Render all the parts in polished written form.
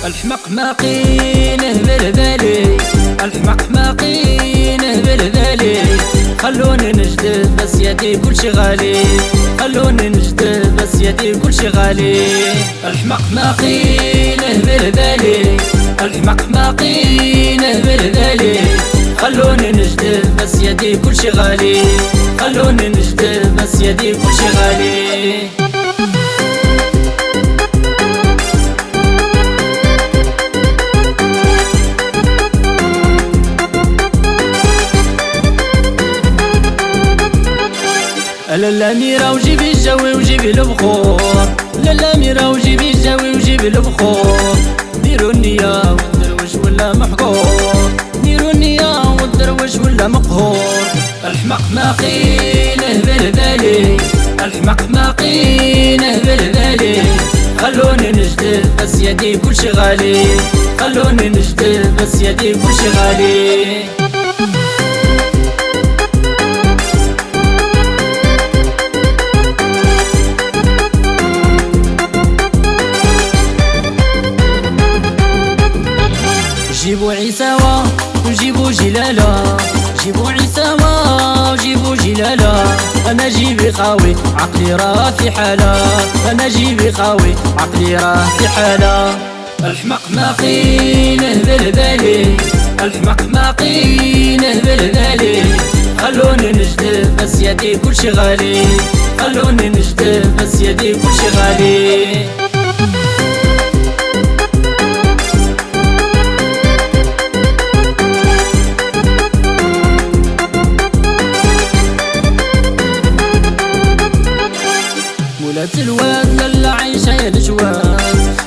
الحمق ماقينه بالبالي، الحمق ماقينه بالبالي، خلوني نجدد بس يدي كل شي غالي، خلوني نجدد بس يدي كل شي غالي. الحمق ماقينه بالبالي، الحمق ماقينه بالبالي، خلوني نجدد بس يدي كل شي غالي، خلوني نجدد بس يدي كل شي غالي. لالا ميرا وجيبي الجوي وجيبي البخور، لالا ميرا وجيبي الجوي وجيبي البخور، ديروا النية والدروش ولا محقور، ديروا النية والدروش ولا مقهور. الحمق ماقينه بالبالي، الحمق ماقينه بالبالي، خلوني نجدد بس يدي كل شي غالي، خلوني نجدد بس يدي كل شي غالي. جيبوا عيساوة وجيبوا جلالة، جيبوا عيساوة وجيبوا جلالة، أنا جيبي خاوي عقلي راه في حالة، أنا جيبي خاوي عقلي راه في حالة. الحمق ماقينه بالبالي، الحمق ماقينه بالبالي، خلوني نجدد بس يدي كل شي غالي، خلوني نجدد بس يدي كل شي غالي. مولات الواد لالا عايشة يا الجواد،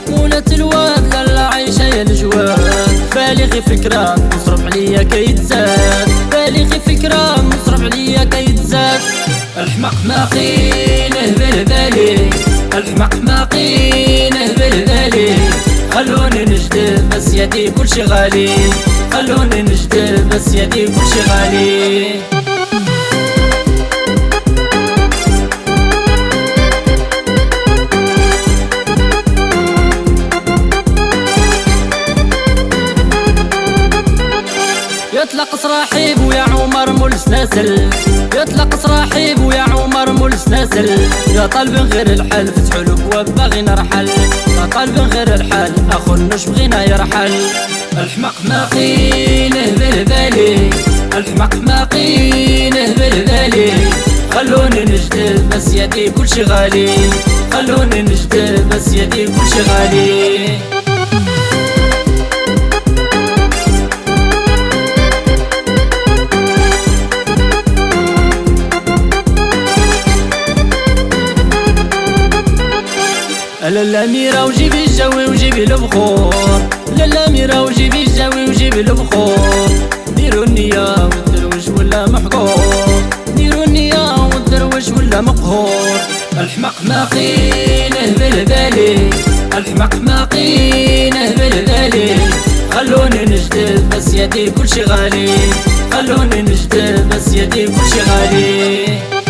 مولات الواد لالا عايشة يا الجواد، بالي غي فكرة مصرف عليا كيتزاد، بالي غي فكرة مصرف عليا كيتزاد. الحمق ماقينه بالبالي، الحمق ماقينه بالبالي، خلوني نجدد بس يدي كل شي غالي، خلوني نجدد بس يدي كل شي غالي. يطلق صراحيب ويا عمر مول سلاسل، يطلق صراحيب ويا عمر مول سلاسل، يا طالب غير الحل فتحوا الابواب باغي نرحل، يا طالب غير الحل اخو النش بغينا يرحل. الحمق ماقينه بالبالي، الحمق ماقينه بالبالي، خلوني نجدد بس يدي كل شي غالي، خلوني نجدد بس يدي كل شي غالي. لالا ميرا وجيبي الجوي وجيبي البخور، لالا ميرا وجيبي الجوي وجيبي البخور، ديروا النية والدروش ولا محقور، ديروا النية والدروش ولا مقهور. الحمق ماقينه بالبالي، الحمق ماقينه بالبالي، خلوني نجدد بس يدي كل شي غالي، خلوني نجدد بس يدي كل شي غالي.